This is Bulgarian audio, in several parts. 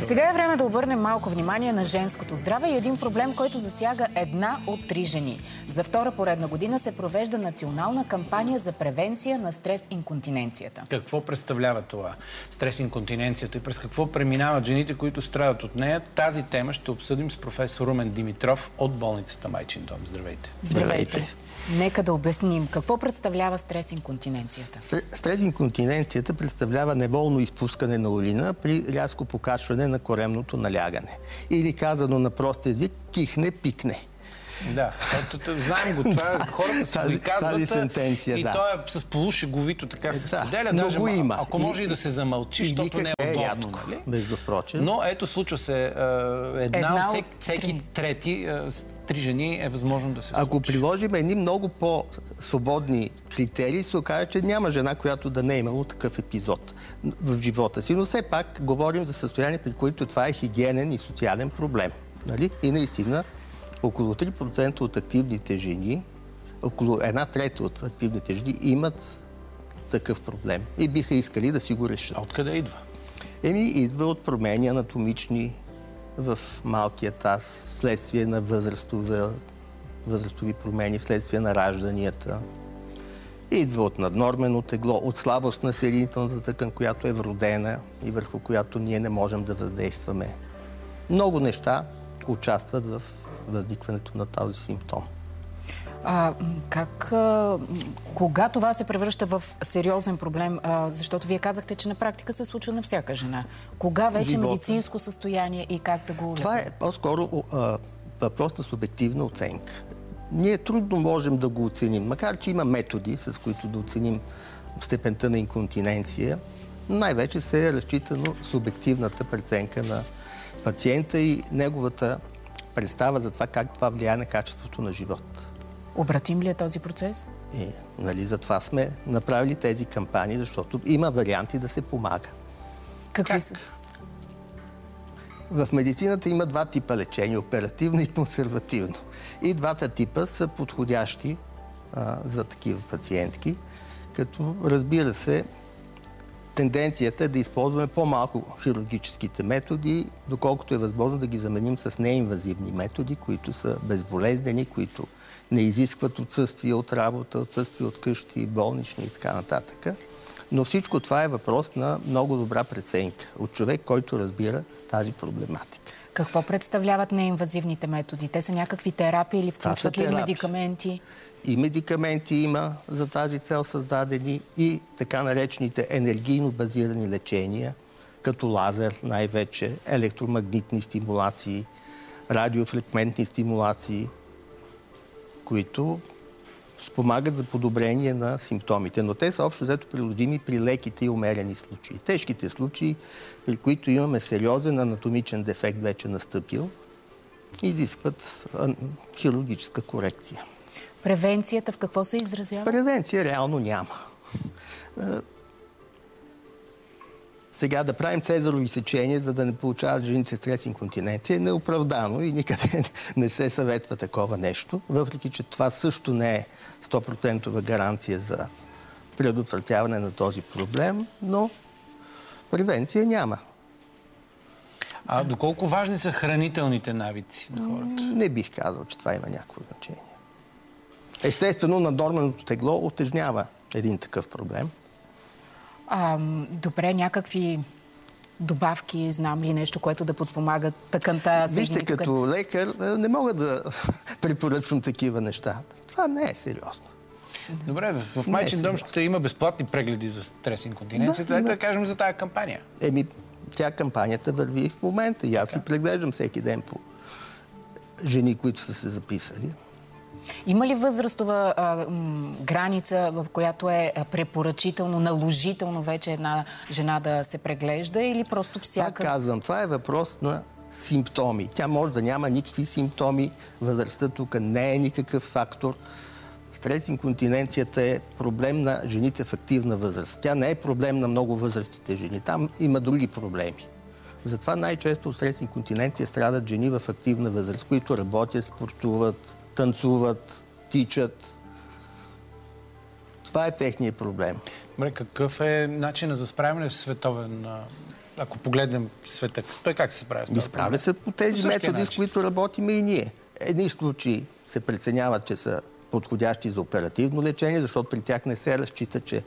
Сега е време да обърнем малко внимание на женското здраве и един проблем, който засяга 1 от 3 жени. За втора поредна година се провежда национална кампания за превенция на стрес-инконтиненцията. Какво представлява това? Стрес-инконтиненцията и през какво преминават жените, които страдат от нея? Тази тема ще обсъдим с професор Румен Димитров от болницата Майчин дом. Здравейте! Здравейте! Нека да обясним какво представлява стрес-инконтиненцията. Стрес-инконтиненцията представлява неволно изпускане на урина при рязко покачване на коремното налягане. Или казано на прост език, кихне-пикне. Да, знаем го това, хората са го казват тази сентенция, и да. то е с полушеговито така се споделя. Но даже, го има. Ако може и да се замълчи, защото не е удобно. Нали? Между впрочем. Но ето, случва се една от всеки трети, 3 жени е възможно да се случи. Ако приложим едни много по-свободни критерии, се окаже, че няма жена, която да не е имало такъв епизод в живота си. Но все пак говорим за състояние, при които това е хигиенен и социален проблем. Нали? И наистина около 3% от активните жени, около 1/3 от активните жени имат такъв проблем и биха искали да си го решат. А откъде идва? Идва от промени анатомични в малкия таз, вследствие на възрастови промени, вследствие на ражданията. Идва от наднормено тегло, от слабост на съединителната тъкан, която е вродена и върху която ние не можем да въздействаме. Много неща участват в възникването на този симптом. Кога това се превръща в сериозен проблем? Защото вие казахте, че на практика се случва на всяка жена. Кога вече медицинско състояние и как да го лекуваме? Това е по-скоро въпрос на субективна оценка. Ние трудно можем да го оценим, макар че има методи, с които да оценим степента на инконтиненция. Най-вече се е разчитано субективната преценка на пациента и неговата представа за това как това влияе на качеството на живот. Обратим ли е този процес? Затова сме направили тези кампании, защото има варианти да се помага. Какви са? В медицината има 2 типа лечение – оперативно и консервативно. И 2 типа са подходящи за такива пациентки, като разбира се, тенденцията е да използваме по-малко хирургическите методи, доколкото е възможно да ги заменим с неинвазивни методи, които са безболезнени, които не изискват отсъствие от работа, отсъствие от къщи, болнични и така нататък. Но всичко това е въпрос на много добра преценка от човек, който разбира тази проблематика. Какво представляват неинвазивните методи? Те са някакви терапии или включват ли медикаменти? И медикаменти има за тази цел създадени, и така наречените енергийно базирани лечения, като лазер най-вече, електромагнитни стимулации, радиофреквентни стимулации, които спомагат за подобрение на симптомите. Но те са общо взето приложими при леките и умерени случаи. Тежките случаи, при които имаме сериозен анатомичен дефект вече настъпил, изискват хирургическа корекция. Превенцията в какво се изразява? Превенция реално няма. Сега да правим цезарови сечения, за да не получават жените стрес-инконтиненция, е неоправдано и никъде не се съветва такова нещо, въпреки че това също не е 100% гаранция за предотвратяване на този проблем, но превенция няма. А доколко важни са хранителните навици на хората? Не бих казал, че това има някакво значение. Естествено, наднорменото тегло утежнява един такъв проблем. Добре, някакви добавки, знам ли нещо, което да подпомагат тъканта? Вижте, като лекар не мога да препоръчвам такива неща. Това не е сериозно. Добре, в Майчин дом ще има безплатни прегледи за стрес-инконтиненцията. Да кажем за тази кампания. Кампанията върви и в момента. И аз си преглеждам всеки ден по жени, които са се записали. Има ли възрастова граница, в която е препоръчително, наложително вече една жена да се преглежда, или просто всяка... Пак казвам, това е въпрос на симптоми. Тя може да няма никакви симптоми. Възрастта тук не е никакъв фактор. Стрес-инконтиненцията е проблем на жените в активна възраст. Тя не е проблем на много възрастните жени. Там има други проблеми. Затова най-често от стрес-инконтиненция страдат жени в активна възраст, които работят, спортуват, танцуват, тичат. Това е техният проблем. Добре, какъв е начинът за справяне в световен ако погледнем света, той как се справя с това? Справя се по тези методи, с които работиме и ние. Едни случаи се преценяват, че са подходящи за оперативно лечение, защото при тях не се разчита, че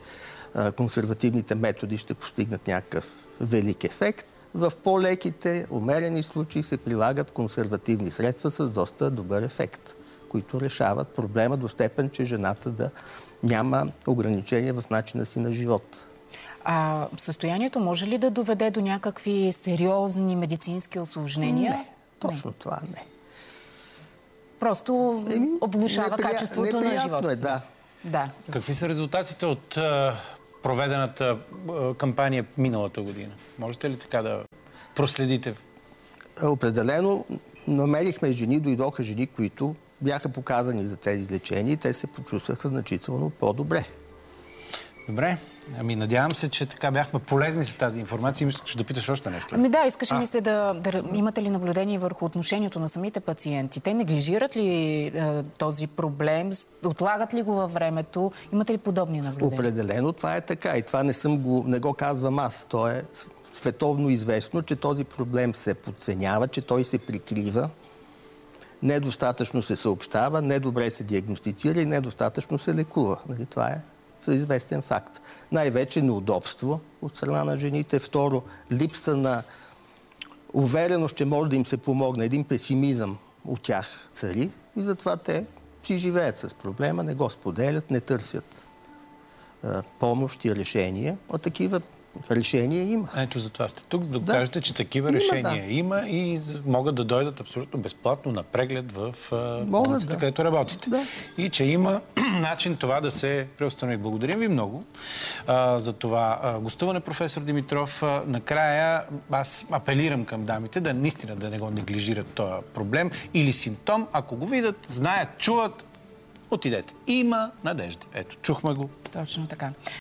консервативните методи ще постигнат някакъв велик ефект. В по-леките, умерени случаи се прилагат консервативни средства с доста добър ефект, които решават проблема до степен, че жената да няма ограничения в начина си на живот. А състоянието може ли да доведе до някакви сериозни медицински осложнения? Не, точно това не. Просто влошава качеството на живота. Да. Какви са резултатите от проведената кампания миналата година? Можете ли така да проследите? Определено намерихме жени, дойдоха жени, които бяха показани за тези лечения и те се почувстваха значително по-добре. Добре. Надявам се, че така бяхме полезни с тази информация. Мисля, че да питаш още нещо. Искаше ми се да имате ли наблюдение върху отношението на самите пациенти? Те неглижират ли този проблем? Отлагат ли го във времето? Имате ли подобни наблюдения? Определено това е така. И това не го казвам аз. То е световно известно, че този проблем се подценява, че той се прикрива. Недостатъчно се съобщава, недобре се диагностицира и недостатъчно се лекува. Това е известен факт. Най-вече неудобство от страна на жените. Второ, липса на увереност, че може да им се помогне. Един песимизъм от тях цари и затова те си живеят с проблема, не го споделят, не търсят помощ и решения. От такива решения има. Ето за това сте тук, за да кажете, че такива решения има и могат да дойдат абсолютно безплатно на преглед в болницата, където работите. Да. И че има начин това да се преустанови. Благодарим ви много за това гостуване, професор Димитров. Накрая аз апелирам към дамите да наистина да не го неглижират този проблем или симптом. Ако го видят, знаят, чуват, отидете. Има надежда. Ето, чухме го. Точно така.